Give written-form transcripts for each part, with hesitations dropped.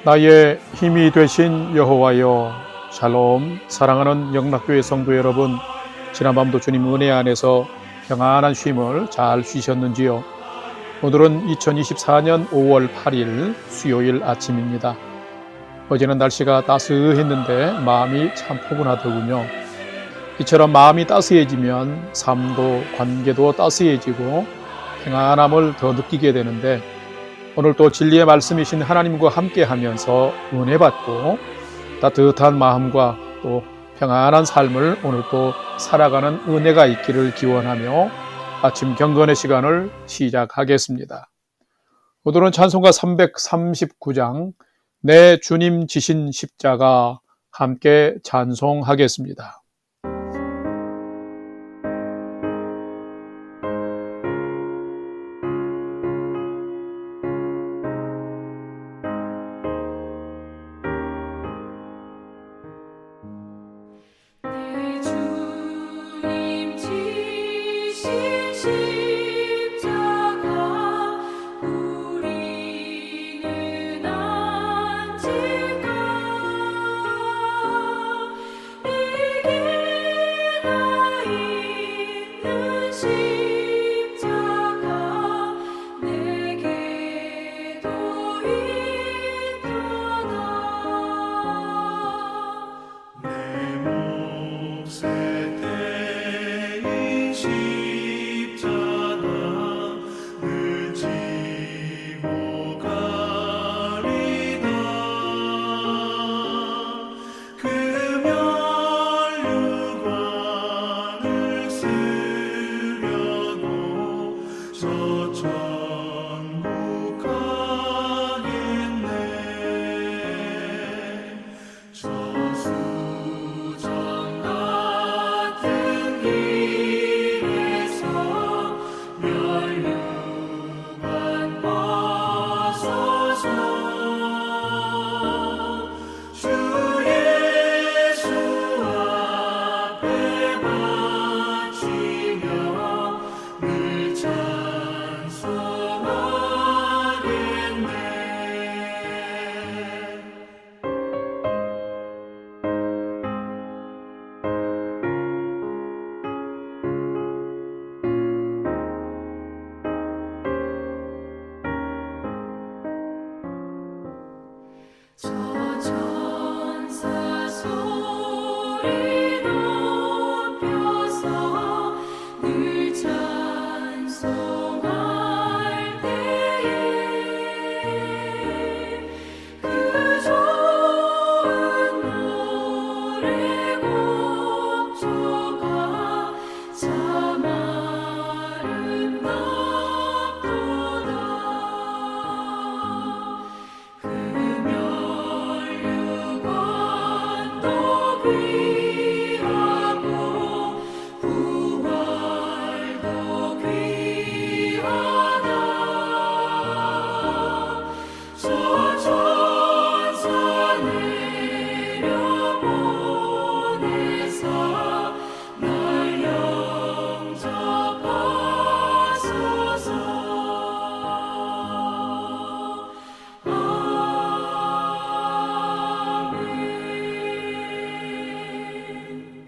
나의 힘이 되신 여호와여, 샬롬. 사랑하는 영락교회 성도 여러분, 지난밤도 주님 은혜 안에서 평안한 쉼을 잘 쉬셨는지요? 오늘은 2024년 5월 8일 수요일 아침입니다. 어제는 날씨가 따스했는데 마음이 참 포근하더군요. 이처럼 마음이 따스해지면 삶도 관계도 따스해지고 평안함을 더 느끼게 되는데, 오늘 또 진리의 말씀이신 하나님과 함께 하면서 은혜 받고 따뜻한 마음과 또 평안한 삶을 오늘 또 살아가는 은혜가 있기를 기원하며 아침 경건의 시간을 시작하겠습니다. 오늘은 찬송가 339장 내 주님 지신 십자가 함께 찬송하겠습니다.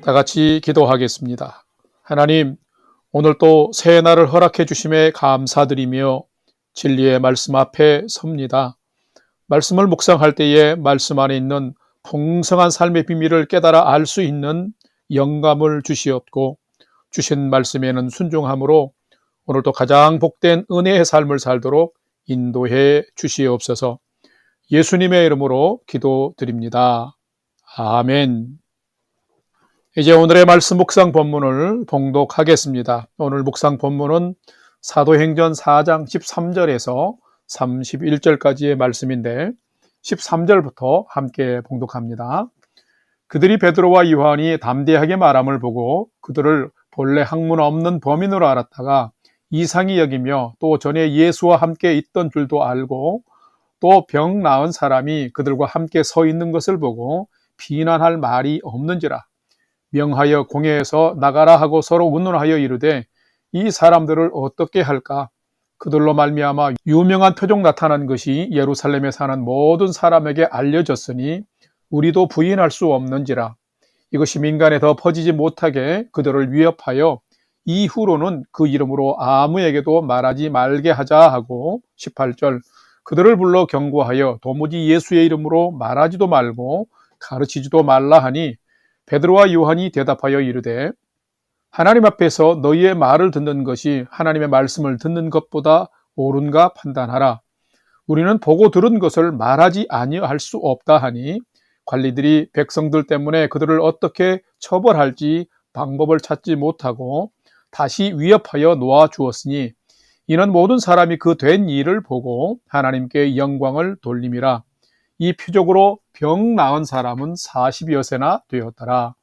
다 같이 기도하겠습니다. 하나님, 오늘 또 새 날을 허락해 주심에 감사드리며 진리의 말씀 앞에 섭니다. 말씀을 묵상할 때에 말씀 안에 있는 풍성한 삶의 비밀을 깨달아 알 수 있는 영감을 주시옵고, 주신 말씀에는 순종함으로 오늘도 가장 복된 은혜의 삶을 살도록 인도해 주시옵소서. 예수님의 이름으로 기도드립니다. 아멘. 이제 오늘의 말씀 묵상 본문을 봉독하겠습니다. 오늘 묵상 본문은 사도행전 4장 13절에서 31절까지의 말씀인데 13절부터 함께 봉독합니다. 그들이 베드로와 요한이 담대하게 말함을 보고 그들을 본래 학문 없는 범인으로 알았다가 이상히 여기며 또 전에 예수와 함께 있던 줄도 알고 또 병 나은 사람이 그들과 함께 서 있는 것을 보고 비난할 말이 없는지라 명하여 공회에서 나가라 하고 서로 운운하여 이르되 이 사람들을 어떻게 할까? 그들로 말미암아 유명한 표적 나타난 것이 예루살렘에 사는 모든 사람에게 알려졌으니 우리도 부인할 수 없는지라. 이것이 민간에 더 퍼지지 못하게 그들을 위협하여 이후로는 그 이름으로 아무에게도 말하지 말게 하자 하고 18절 그들을 불러 경고하여 도무지 예수의 이름으로 말하지도 말고 가르치지도 말라 하니 베드로와 요한이 대답하여 이르되 하나님 앞에서 너희의 말을 듣는 것이 하나님의 말씀을 듣는 것보다 옳은가 판단하라. 우리는 보고 들은 것을 말하지 아니할 수 없다 하니 관리들이 백성들 때문에 그들을 어떻게 처벌할지 방법을 찾지 못하고 다시 위협하여 놓아 주었으니 이는 모든 사람이 그 된 일을 보고 하나님께 영광을 돌림이라. 이 표적으로 병 나은 사람은 40여세나 되었더라.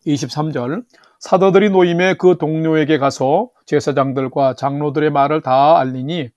23절 사도들이 노임에 그 동료에게 가서 제사장들과 장로들의 말을 다 알리니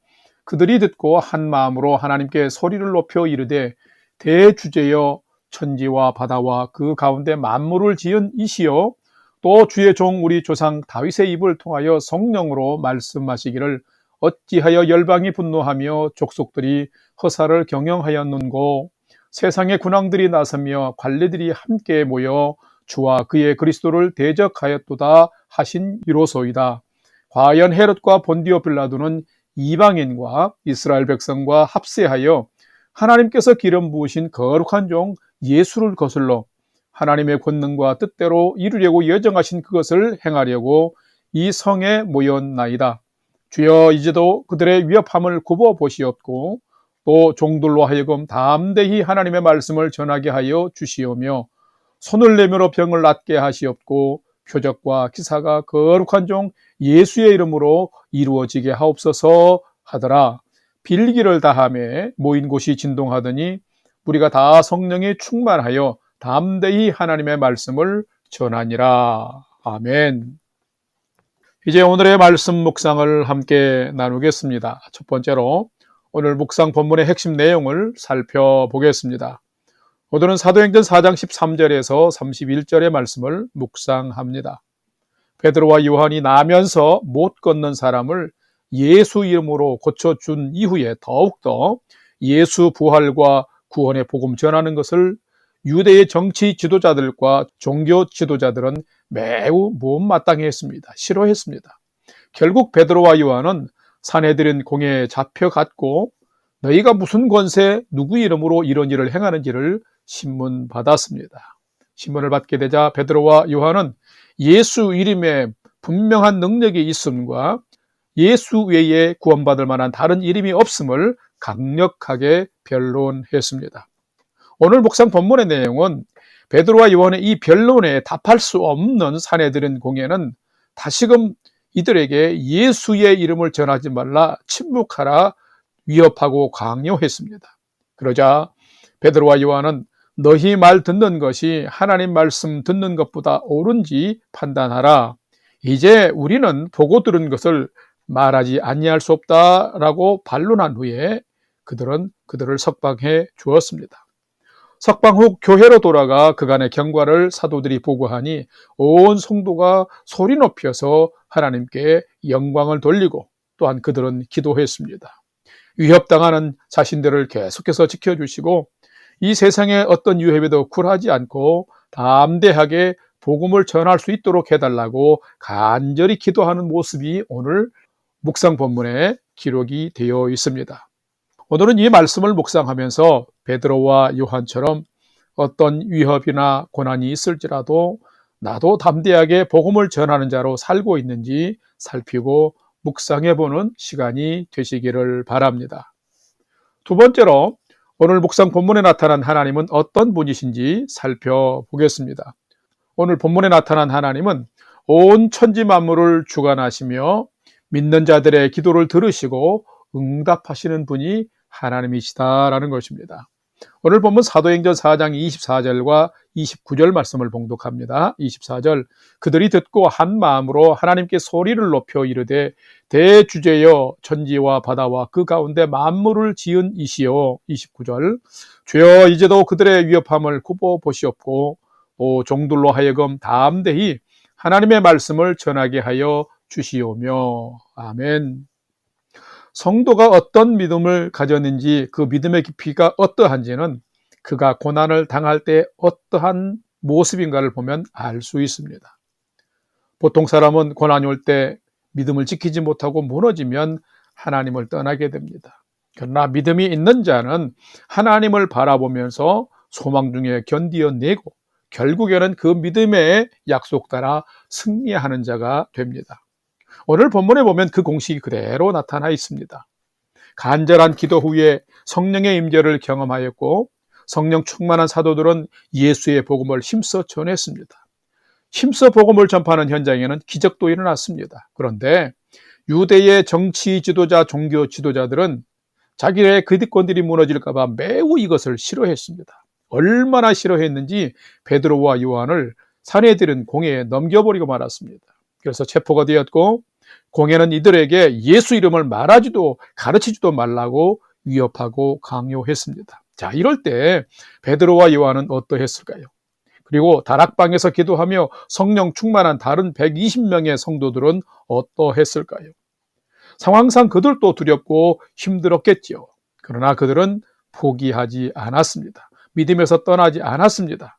그들이 듣고 한 마음으로 하나님께 소리를 높여 이르되 대주제여 천지와 바다와 그 가운데 만물을 지은 이시여 또 주의 종 우리 조상 다윗의 입을 통하여 성령으로 말씀하시기를 어찌하여 열방이 분노하며 족속들이 허사를 경영하였는고 세상의 군왕들이 나서며 관리들이 함께 모여 주와 그의 그리스도를 대적하였도다 하신 이로소이다. 과연 헤롯과 본디오 빌라도는 이방인과 이스라엘 백성과 합세하여 하나님께서 기름 부으신 거룩한 종 예수를 거슬러 하나님의 권능과 뜻대로 이루려고 예정하신 그것을 행하려고 이 성에 모였나이다. 주여 이제도 그들의 위협함을 굽어 보시옵고 또 종들로 하여금 담대히 하나님의 말씀을 전하게 하여 주시오며 손을 내밀어 병을 낫게 하시옵고 표적과 기사가 거룩한 종 예수의 이름으로 이루어지게 하옵소서 하더라. 빌기를 다하며 모인 곳이 진동하더니 우리가 다 성령에 충만하여 담대히 하나님의 말씀을 전하니라. 아멘. 이제 오늘의 말씀 묵상을 함께 나누겠습니다. 첫 번째로 오늘 묵상 본문의 핵심 내용을 살펴보겠습니다. 오늘은 사도행전 4장 13절에서 31절의 말씀을 묵상합니다. 베드로와 요한이 나면서 못 걷는 사람을 예수 이름으로 고쳐준 이후에 더욱더 예수 부활과 구원의 복음 전하는 것을 유대의 정치 지도자들과 종교 지도자들은 매우 못마땅해했습니다. 싫어했습니다. 결국 베드로와 요한은 산헤드린 공회에 잡혀갔고 너희가 무슨 권세 누구 이름으로 이런 일을 행하는지를 신문받았습니다. 신문을 받게 되자 베드로와 요한은 예수 이름에 분명한 능력이 있음과 예수 외에 구원받을 만한 다른 이름이 없음을 강력하게 변론했습니다. 오늘 묵상 본문의 내용은 베드로와 요한의 이 변론에 답할 수 없는 산헤드린 공회는 다시금 이들에게 예수의 이름을 전하지 말라 침묵하라 위협하고 강요했습니다. 그러자 베드로와 요한은 너희 말 듣는 것이 하나님 말씀 듣는 것보다 옳은지 판단하라. 이제 우리는 보고 들은 것을 말하지 아니할 수 없다라고 반론한 후에 그들을 석방해 주었습니다. 석방 후 교회로 돌아가 그간의 경과를 사도들이 보고하니 온 성도가 소리 높여서 하나님께 영광을 돌리고 또한 그들은 기도했습니다. 위협당하는 자신들을 계속해서 지켜주시고 이 세상의 어떤 위협에도 굴하지 않고 담대하게 복음을 전할 수 있도록 해달라고 간절히 기도하는 모습이 오늘 묵상 본문에 기록이 되어 있습니다. 오늘은 이 말씀을 묵상하면서 베드로와 요한처럼 어떤 위협이나 고난이 있을지라도 나도 담대하게 복음을 전하는 자로 살고 있는지 살피고 묵상해보는 시간이 되시기를 바랍니다. 두 번째로 오늘 묵상 본문에 나타난 하나님은 어떤 분이신지 살펴보겠습니다. 오늘 본문에 나타난 하나님은 온 천지 만물을 주관하시며 믿는 자들의 기도를 들으시고 응답하시는 분이 하나님이시다라는 것입니다. 오늘 본문 사도행전 4장 24절과 29절 말씀을 봉독합니다. 24절 그들이 듣고 한 마음으로 하나님께 소리를 높여 이르되 대주제여 천지와 바다와 그 가운데 만물을 지은 이시여. 29절 주여 이제도 그들의 위협함을 굽어 보시옵고 종들로 하여금 담대히 하나님의 말씀을 전하게 하여 주시오며. 아멘. 성도가 어떤 믿음을 가졌는지, 그 믿음의 깊이가 어떠한지는 그가 고난을 당할 때 어떠한 모습인가를 보면 알 수 있습니다. 보통 사람은 고난이 올 때 믿음을 지키지 못하고 무너지면 하나님을 떠나게 됩니다. 그러나 믿음이 있는 자는 하나님을 바라보면서 소망 중에 견디어내고 결국에는 그 믿음의 약속 따라 승리하는 자가 됩니다. 오늘 본문에 보면 그 공식이 그대로 나타나 있습니다. 간절한 기도 후에 성령의 임재를 경험하였고 성령 충만한 사도들은 예수의 복음을 힘써 전했습니다. 힘써 복음을 전파하는 현장에는 기적도 일어났습니다. 그런데 유대의 정치 지도자, 종교 지도자들은 자기의 기득권들이 무너질까 봐 매우 이것을 싫어했습니다. 얼마나 싫어했는지 베드로와 요한을 사내들은 공회에 넘겨버리고 말았습니다. 그래서 체포가 되었고 공회는 이들에게 예수 이름을 말하지도 가르치지도 말라고 위협하고 강요했습니다. 자, 이럴 때 베드로와 요한은 어떠했을까요? 그리고 다락방에서 기도하며 성령 충만한 다른 120명의 성도들은 어떠했을까요? 상황상 그들도 두렵고 힘들었겠지요. 그러나 그들은 포기하지 않았습니다. 믿음에서 떠나지 않았습니다.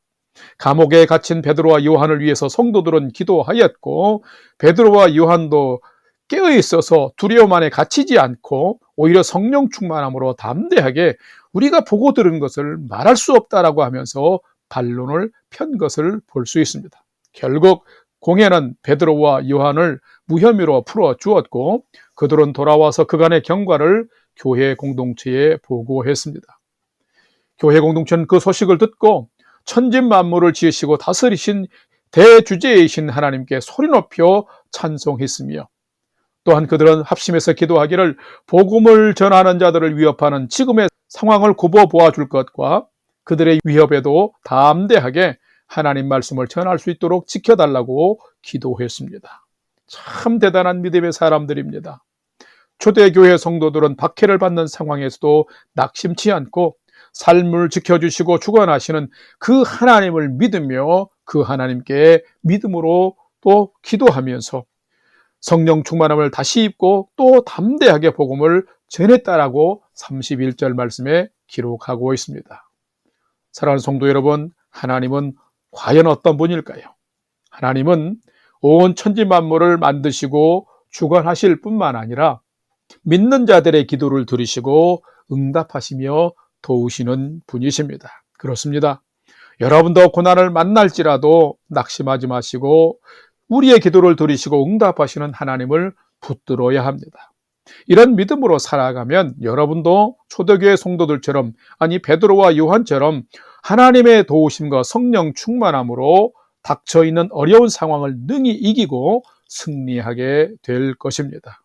감옥에 갇힌 베드로와 요한을 위해서 성도들은 기도하였고 베드로와 요한도 깨어있어서 두려움 안에 갇히지 않고 오히려 성령 충만함으로 담대하게 우리가 보고 들은 것을 말할 수 없다라고 하면서 반론을 편 것을 볼 수 있습니다. 결국 공회는 베드로와 요한을 무혐의로 풀어주었고 그들은 돌아와서 그간의 경과를 교회 공동체에 보고했습니다. 교회 공동체는 그 소식을 듣고 천진 만물을 지으시고 다스리신 대주제이신 하나님께 소리 높여 찬송했으며 또한 그들은 합심해서 기도하기를 복음을 전하는 자들을 위협하는 지금의 상황을 굽어보아 줄 것과 그들의 위협에도 담대하게 하나님 말씀을 전할 수 있도록 지켜달라고 기도했습니다. 참 대단한 믿음의 사람들입니다. 초대교회 성도들은 박해를 받는 상황에서도 낙심치 않고 삶을 지켜주시고 주관하시는 그 하나님을 믿으며 그 하나님께 믿음으로 또 기도하면서 성령 충만함을 다시 입고 또 담대하게 복음을 전했다라고 31절 말씀에 기록하고 있습니다. 사랑하는 성도 여러분, 하나님은 과연 어떤 분일까요? 하나님은 온 천지 만물을 만드시고 주관하실 뿐만 아니라 믿는 자들의 기도를 들으시고 응답하시며 도우시는 분이십니다. 그렇습니다. 여러분도 고난을 만날지라도 낙심하지 마시고 우리의 기도를 들으시고 응답하시는 하나님을 붙들어야 합니다. 이런 믿음으로 살아가면 여러분도 초대교회 성도들처럼, 아니 베드로와 요한처럼 하나님의 도우심과 성령 충만함으로 닥쳐있는 어려운 상황을 능히 이기고 승리하게 될 것입니다.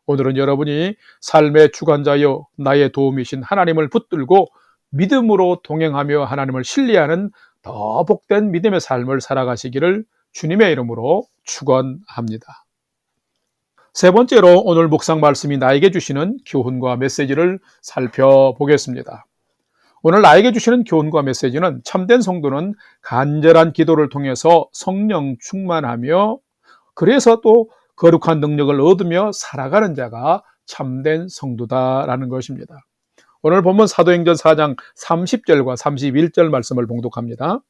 오늘은 여러분이 삶의 주관자여 나의 도움이신 하나님을 붙들고 믿음으로 동행하며 하나님을 신뢰하는 더 복된 믿음의 삶을 살아가시기를 주님의 이름으로 축원합니다. 세 번째로 오늘 묵상 말씀이 나에게 주시는 교훈과 메시지를 살펴보겠습니다. 오늘 나에게 주시는 교훈과 메시지는 참된 성도는 간절한 기도를 통해서 성령 충만하며 그래서 또 거룩한 능력을 얻으며 살아가는 자가 참된 성도다라는 것입니다. 오늘 본문 사도행전 4장 30절과 31절 말씀을 봉독합니다.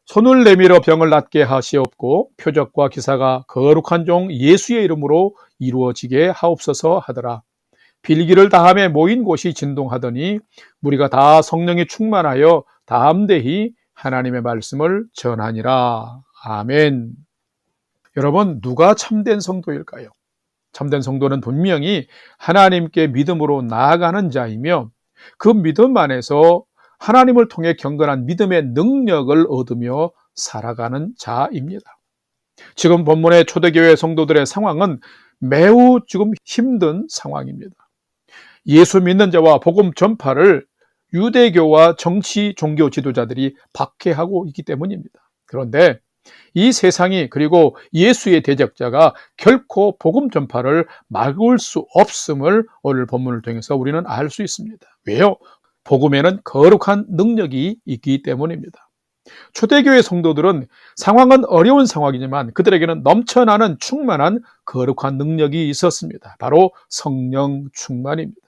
손을 내밀어 병을 낫게 하시옵고 표적과 기사가 거룩한 종 예수의 이름으로 이루어지게 하옵소서 하더라. 빌기를 다함에 모인 곳이 진동하더니 무리가 다 성령이 충만하여 담대히 하나님의 말씀을 전하니라. 아멘. 여러분, 누가 참된 성도일까요? 참된 성도는 분명히 하나님께 믿음으로 나아가는 자이며 그 믿음 안에서 하나님을 통해 경건한 믿음의 능력을 얻으며 살아가는 자입니다. 지금 본문의 초대교회 성도들의 상황은 매우 지금 힘든 상황입니다. 예수 믿는 자와 복음 전파를 유대교와 정치 종교 지도자들이 박해하고 있기 때문입니다. 그런데 이 세상이 그리고 예수의 대적자가 결코 복음 전파를 막을 수 없음을 오늘 본문을 통해서 우리는 알 수 있습니다. 왜요? 복음에는 거룩한 능력이 있기 때문입니다. 초대교회 성도들은 상황은 어려운 상황이지만 그들에게는 넘쳐나는 충만한 거룩한 능력이 있었습니다. 바로 성령 충만입니다.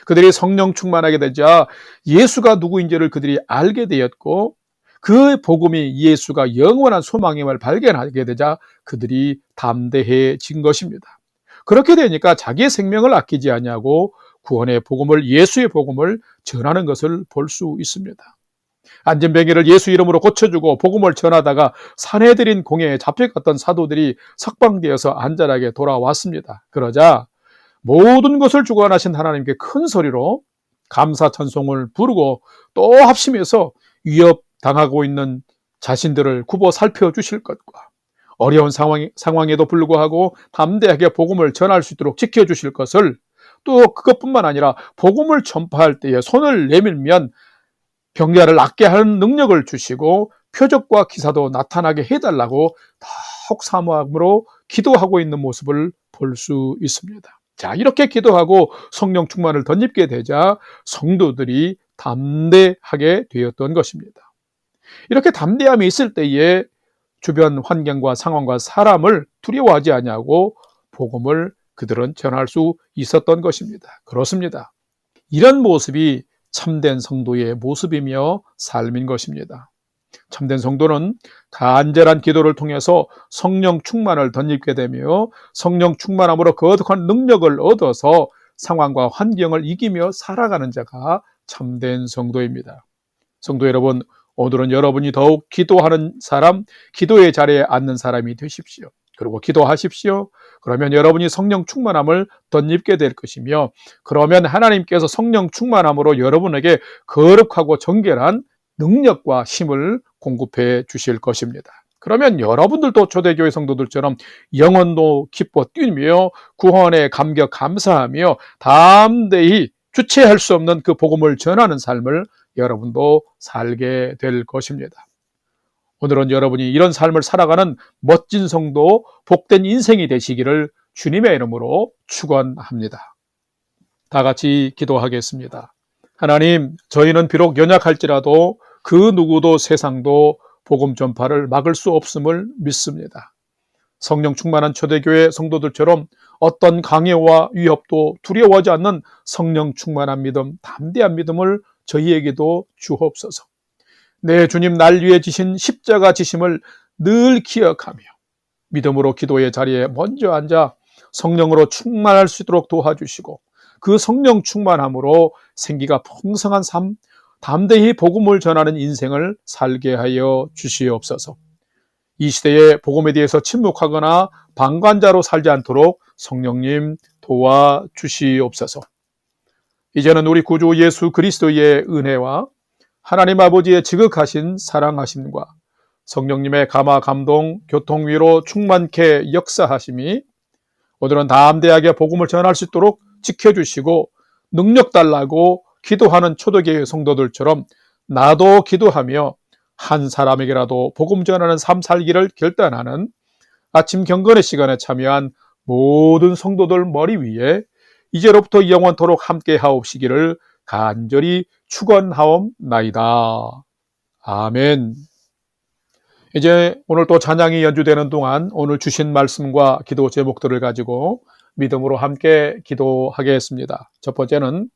그들이 성령 충만하게 되자 예수가 누구인지를 그들이 알게 되었고, 그 복음이 예수가 영원한 소망임을 발견하게 되자 그들이 담대해진 것입니다. 그렇게 되니까 자기의 생명을 아끼지 아니하고 구원의 복음을, 예수의 복음을 전하는 것을 볼 수 있습니다. 안진뱅이를 예수 이름으로 고쳐주고 복음을 전하다가 산헤드린 공회에 잡혀갔던 사도들이 석방되어서 안전하게 돌아왔습니다. 그러자 모든 것을 주관하신 하나님께 큰 소리로 감사 찬송을 부르고 또 합심해서 위협당하고 있는 자신들을 굽어 살펴주실 것과 어려운 상황에도 불구하고 담대하게 복음을 전할 수 있도록 지켜주실 것을, 또 그것뿐만 아니라 복음을 전파할 때에 손을 내밀면 병자를 낫게 하는 능력을 주시고 표적과 기사도 나타나게 해달라고 더욱 사모함으로 기도하고 있는 모습을 볼 수 있습니다. 자, 이렇게 기도하고 성령 충만을 덧입게 되자 성도들이 담대하게 되었던 것입니다. 이렇게 담대함이 있을 때에 주변 환경과 상황과 사람을 두려워하지 아니하고 복음을 그들은 전할 수 있었던 것입니다. 그렇습니다. 이런 모습이 참된 성도의 모습이며 삶인 것입니다. 참된 성도는 간절한 기도를 통해서 성령 충만을 덧입게 되며 성령 충만함으로 거룩한 능력을 얻어서 상황과 환경을 이기며 살아가는 자가 참된 성도입니다. 성도 여러분, 오늘은 여러분이 더욱 기도하는 사람, 기도의 자리에 앉는 사람이 되십시오. 그리고 기도하십시오. 그러면 여러분이 성령 충만함을 덧입게 될 것이며, 그러면 하나님께서 성령 충만함으로 여러분에게 거룩하고 정결한 능력과 힘을 공급해 주실 것입니다. 그러면 여러분들도 초대교회 성도들처럼 영혼도 기뻐 뛰며 구원에 감격 감사하며 담대히 주체할 수 없는 그 복음을 전하는 삶을 여러분도 살게 될 것입니다. 오늘은 여러분이 이런 삶을 살아가는 멋진 성도, 복된 인생이 되시기를 주님의 이름으로 축원합니다. 다 같이 기도하겠습니다. 하나님, 저희는 비록 연약할지라도 그 누구도 세상도 복음 전파를 막을 수 없음을 믿습니다. 성령 충만한 초대교회 성도들처럼 어떤 강요와 위협도 두려워하지 않는 성령 충만한 믿음, 담대한 믿음을 저희에게도 주옵소서. 내 주님 날 위해 지신 십자가 지심을 늘 기억하며 믿음으로 기도의 자리에 먼저 앉아 성령으로 충만할 수 있도록 도와주시고, 그 성령 충만함으로 생기가 풍성한 삶, 담대히 복음을 전하는 인생을 살게 하여 주시옵소서. 이 시대에 복음에 대해서 침묵하거나 방관자로 살지 않도록 성령님 도와주시옵소서. 이제는 우리 구주 예수 그리스도의 은혜와 하나님 아버지의 지극하신 사랑하심과 성령님의 감화 감동 교통위로 충만케 역사하심이 오늘은 담대하게 복음을 전할 수 있도록 지켜주시고, 능력 달라고 기도하는 초대교회 성도들처럼 나도 기도하며 한 사람에게라도 복음 전하는 삶 살기를 결단하는 아침 경건의 시간에 참여한 모든 성도들 머리 위에 이제로부터 영원토록 함께 하옵시기를 간절히 축원하옵나이다. 아멘. 이제 오늘 또 찬양이 연주되는 동안 오늘 주신 말씀과 기도 제목들을 가지고 믿음으로 함께 기도하겠습니다. 첫 번째는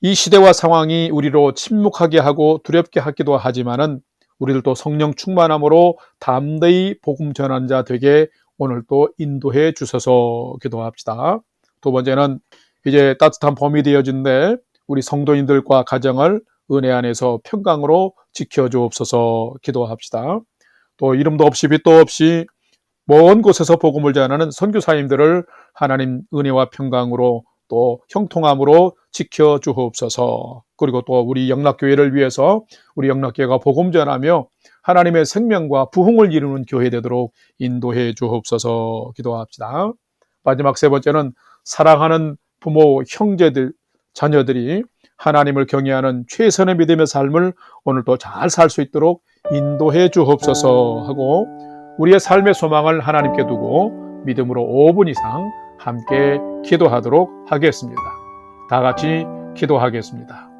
이 시대와 상황이 우리로 침묵하게 하고 두렵게 하기도 하지만은 우리들도 성령 충만함으로 담대히 복음 전한 자 되게 오늘 또 인도해 주셔서 기도합시다. 두 번째는 이제 따뜻한 봄이 되어진데 우리 성도인들과 가정을 은혜 안에서 평강으로 지켜주옵소서 기도합시다. 또 이름도 없이 빛도 없이 먼 곳에서 복음을 전하는 선교사님들을 하나님 은혜와 평강으로 또 형통함으로 지켜주옵소서. 그리고 또 우리 영락교회를 위해서 우리 영락교회가 복음 전하며 하나님의 생명과 부흥을 이루는 교회 되도록 인도해 주옵소서 기도합시다. 마지막 세 번째는 사랑하는 부모, 형제들, 자녀들이 하나님을 경외하는 최선의 믿음의 삶을 오늘도 잘 살 수 있도록 인도해 주옵소서 하고, 우리의 삶의 소망을 하나님께 두고 믿음으로 5분 이상 함께 기도하도록 하겠습니다. 다 같이 기도하겠습니다.